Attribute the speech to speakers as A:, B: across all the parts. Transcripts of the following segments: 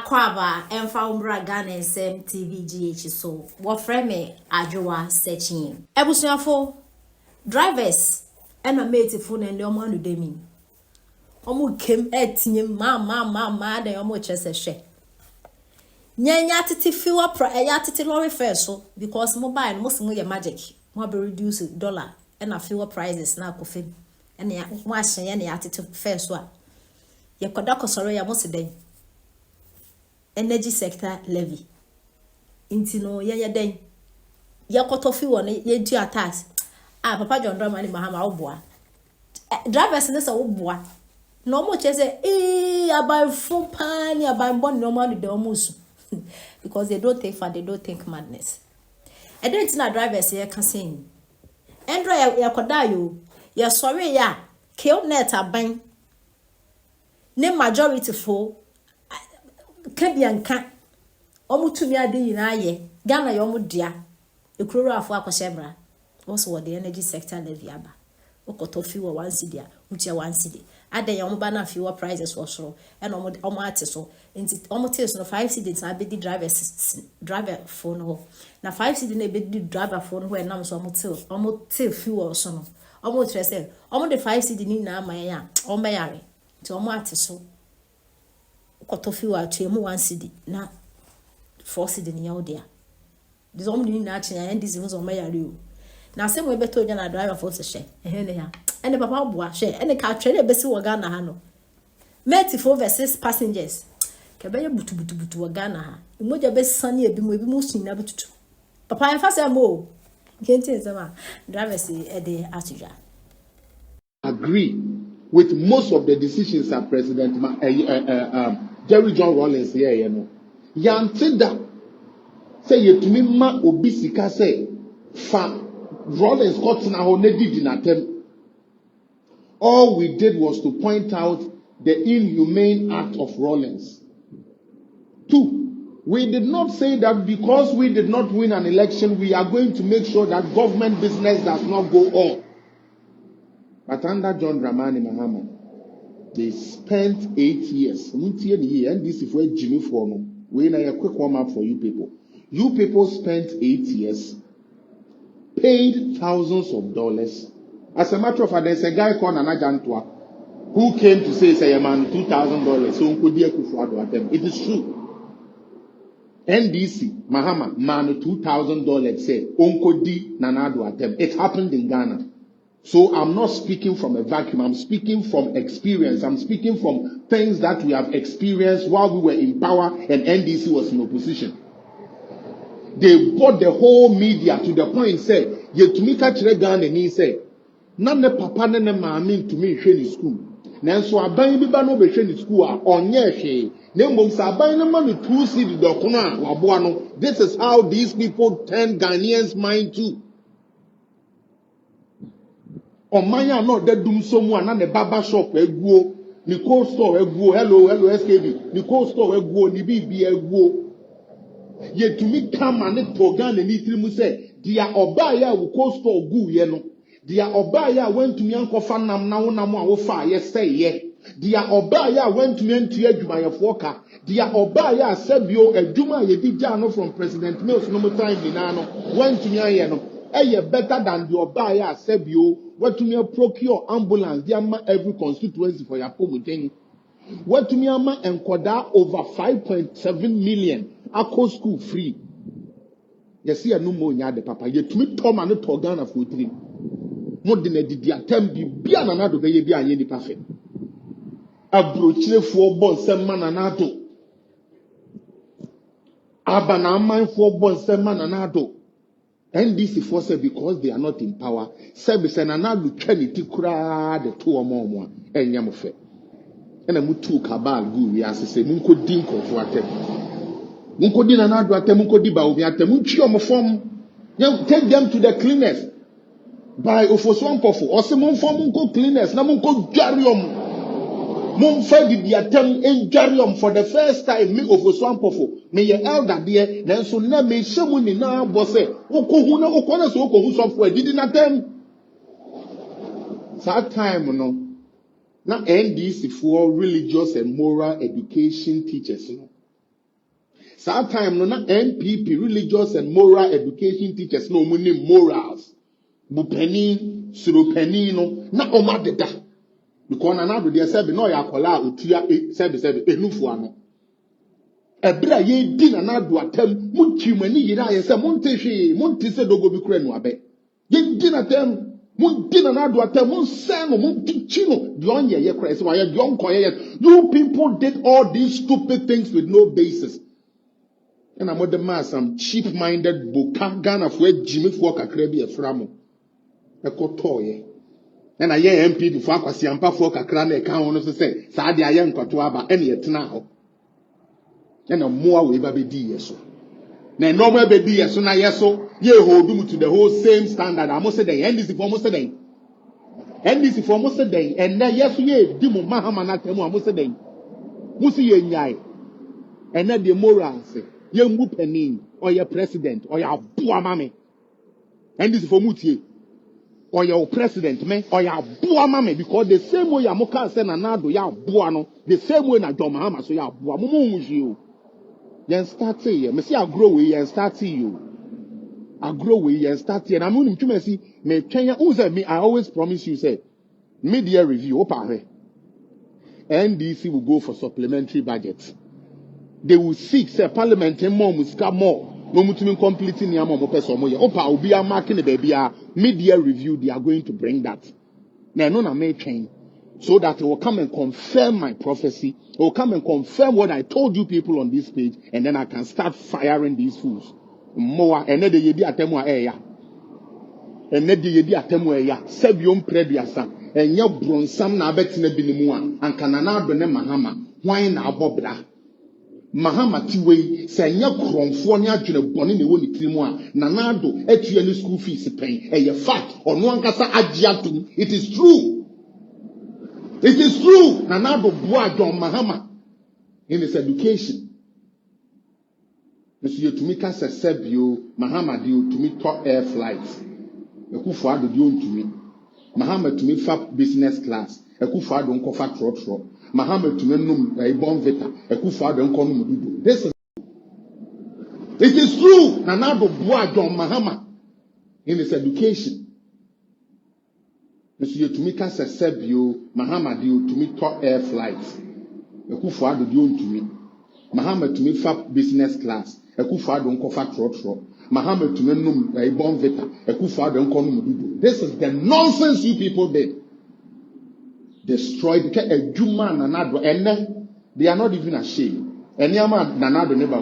A: Akwaba and Faumbra Ghana and Sam TV GH so what frame Ajoa searching. Ebusiafo drivers and a mate phone and your man de me. Omu came at him, ma, de omo chese she. Nyanya titi fiwa yatiti lorry first because mobile most mo magic. Mo be reduce dollar and a fewer prices na kofi. And ya wash and yatiti first one. Ye kodako sorry ya most day. Energy sector levy. Intino ya den. Ya kotofi one ye do tax. Ah papa John Drama ni Mahama obwa. Drivers nesa obwa. No mo chese Aban full pan Aban born normal de almost because they don't think fun, they don't think madness. I don't know drivers here can sing. Andra ya kodayo ya sorry ya kill net Aban. Ne majority for Kebianka omu tumi ade yina ye Ghana yomu dia ekroro afo akoshebra also what the energy sector levy aba okotofi wo 1 cedi utia 1 cedi ade yomu ba na fewer prices for sure and omu ate so nti omu te so 5 cedi na be di driver phone ho na 5 cedi na be di driver phone ho e nam so omu te fewer so no omu trese omu de 5 cedi ni na aman ya omu yare nti omu ate so kotofi wa tuemu 1 cedi na 4 cedi ni yawo this omni na achi and this was on my area na same we beto na driver for se ehene ya ene papa boa she ene ka twere be si wo Ghana ha no mate for versus passengers ke be butu wo Ghana ha imoja be sane ebi mu sin na betutu papa en fa se mo kenti sama drivers e de atuja
B: agree with most of the decisions that President Jerry John Rawlings here, you know. Yantida say yetumi ma obi sika say fa Rawlings got na ho na did in attempt. All we did was to point out the inhumane act of Rawlings. 2, we did not say that because we did not win an election, we are going to make sure that government business does not go on. But under John Dramani Mahama, they spent 8 years. And this is where Jimmy for we a quick warm up for you people. You people spent 8 years, paid thousands of dollars. As a matter of fact, there's a guy called Nana Jantua who came to say a man $2,000. So it is true. NDC Mahama man $2,000 say Unko di Nanado attempt. It happened in Ghana. So I'm not speaking from a vacuum. I'm speaking from experience. I'm speaking from things that we have experienced while we were in power and NDC was in opposition. They bought the whole media to the point say, "Yetumika Chiregan and he say, none the papa nene maami to me in school. Nanso aban bi ba no be in school a onye hwe. Nembom sa aban na ma no 2 cedi dokono a waboa no. This is how these people turn Ghanaians' mind to. Omanya no de dum somu na ne barber shop eguo, ni cold store eguo, hello SKB, ni cold store eguo, ni bibi eguo. Ye to me come and to Ghana ni trimu say, dia obaya wo cold store gu ye no. Dia obaya went to me ankofa nam na wo nam a wo fa ye say ye. Dia obaya went to me antu adwuma ye foka. Dia obaya asebio adwuma ye di no from President Mills no time ni na no. Went to me aye no. Eye better than the obaya asebio. What to me procure ambulance, dear every constituency for your pomuteni. What to me ama enkoda over 5.7 million ako school free. You see a no more the papa. You to me Tom and to Ghana for 3. More than a did attempt Biaa nanado be Biaa any perfect. A brochire for bon seman anado. Aban a mind for bon seman anado. NDC force because they are not in power. Service and another trinity kura the 2 or more and yamofe. And a mutu cabal goo, we as say Munko Dinko for a tem. Munko din another Temunko Diba, we are Temuchi form. Take them to the cleaners. By Ofoswan Pofo, or some Munko cleaners, Namunko Jarium. Mumfa did the attempt in Jarium for the first time, me of Swampofo. May your elder dear, then so never me someone in our boss say, Okohuna Okona Soko who software didn't attempt. That time, no. Now, NDC for religious and moral education teachers, you know. Some time no na MPP religious and moral education teachers no muni morals. Bupeni, suropeni no na oma deda. Because na do dey say no ya kola otua say enufu ano. Ebra ye di na do atam munchimani yira ye say montehwe monte se dogo bi kura no abe. Ye di na tem mun di na do atam mun say no mun tichi no de onye ye kura say wa ye de onko ye. You people did all these stupid things with no basis. And I'm the man some cheap-minded boka Ghana for Jimmy for kakra bi eframo. Ekotoye. And I hear MP before akwasiampa for kakra na e kan wono so say saa de aye nkoto aba ene yetena ho. And a more we ba be di yeso. Na normal be di yeso na yeso ye hold them to the whole same standard. I must say the NDC for almost say NDC for almost say and na yeso ye di mo Mahama na temu almost say musi ye nyai. And na the morals Yembu Penin, or your president, or your boa mame. And this is for Mutie, or your president, man, or your boa mame, because the same way Yamoka send anado, ya boano, the same way na John Mahama, so ya boa mumu. Then start here, me see I grow we and start you. I grow we and start here. And I'm going to see me Kenya. Me, I always promise you, say, media review, opa. NDC will go for supplementary budgets. They will seek say parliament and more muska more. No mutumin completing the amount of person. Opa will be a marking the baby media review. They are going to bring that. Now, no, I may change so that it will come and confirm my prophecy. It will come and confirm what I told you people on this page, and then I can start firing these fools. More and then the yedi atemu eya. And then the yedi atemu eya. Sebium prediasa. And your bronsam na betina binimua. And kanana bene Mahama. Why na bobra? Mahama tiwe senya kromfo ne adwene bone ne woni tirimu a nanado atue ne school fees pen e fact ono ankasa agiatum. It is true nanado boa John Mahama in his education. Monsieur Tumika Sebio Mahama di utumi to air flights ekufo ado di ontumi Mahama tumi fa business class ekufo ado nkofa trotro Mahama to menum a bomb veta, a kufa don't come. This is it is true. Nanado boa John Mahama in his education. Monsieur Tumika Sebio Mahama di to me top air flights. A kufa do you to me. Mahama to me fa business class, a kufa don't cover trotro. Mahama to menum a bomb veta, a kufa don't come. This is the nonsense you people did. Destroyed a Juma Nanado, and they are not even ashamed. And Yama Nanado never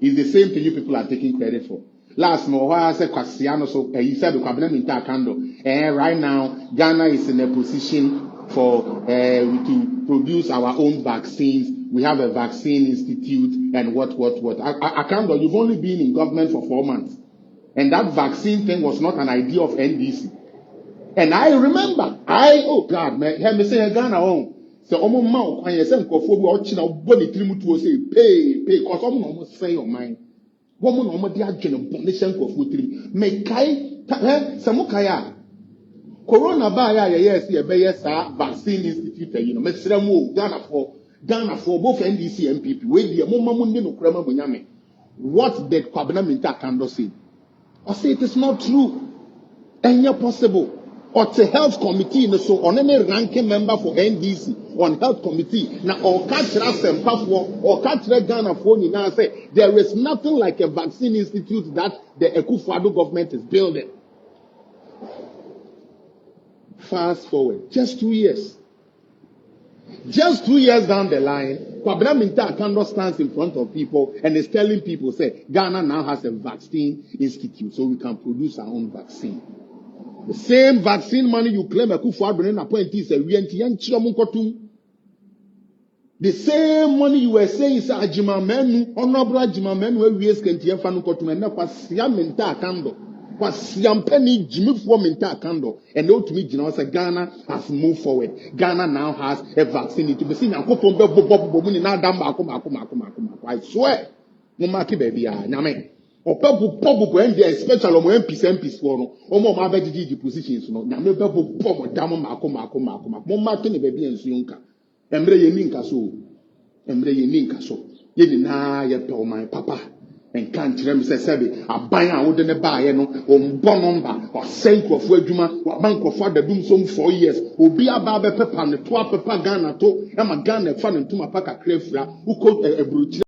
B: is the same thing you people are taking credit for. Last month, I said Cassiano, so he said the cabinet in Takando. And right now, Ghana is in a position for to produce our own vaccines. We have a vaccine institute and what. Akando, you've only been in government for 4 months. And that vaccine thing was not an idea of NDC. And I remember, oh God, man, hear me say Ghana home. So omo ma when you say nkofo bi o chi na body trimu to say pay cause omo no say your mind. Womo no omo dey adwene bone say nkofo trimu. Me kai se mo kai a corona ba ya yes e be yes vaccine institute you know me sere mo Ghana for both NDC and MPP we dey mo ma mo ndi no krama mo nyame. What did Kwabena Minta Kando say? I say it is not true. And you're possible. Or the health committee, so on any ranking member for NDC on health committee, now or catch or catch Ghana phone now say there is nothing like a vaccine institute that the Akufo-Addo government is building. Fast forward, just 2 years. Just 2 years down the line, Kwabena Minta Kando stands in front of people and is telling people, say, Ghana now has a vaccine institute, so we can produce our own vaccine. The same vaccine money you claim Akufo-Addo appointees the same money you were saying is Ajimamenu, honorable Ajimamenu, where we ask Kentian Kotum and Napasia Minta Kando, was Yampeni Jimmy for Minta Kando, and no to me, Ghana has moved forward. Ghana now has a vaccine to be seen. I swear, no matter baby, Name. Or people when they especially on MPs for no more my positions no na me bebo pomo damo mako mo martin baby en sunka emre ye ninka so Ye nyinaa yɛ pɛ ɔman papa. Nka nkyerɛ me sɛ sɛbe aban a wode ne baayɛ no ɔmbɔ nomba ɔsɛe nkurɔfoɔ adwuma waba nkurɔfoɔ adadum som 4 years obi aba bɛpepa ne to apepa Ghana to ɛma Ghana fa ne ntoma pa kakra afira wokɔ aburokyire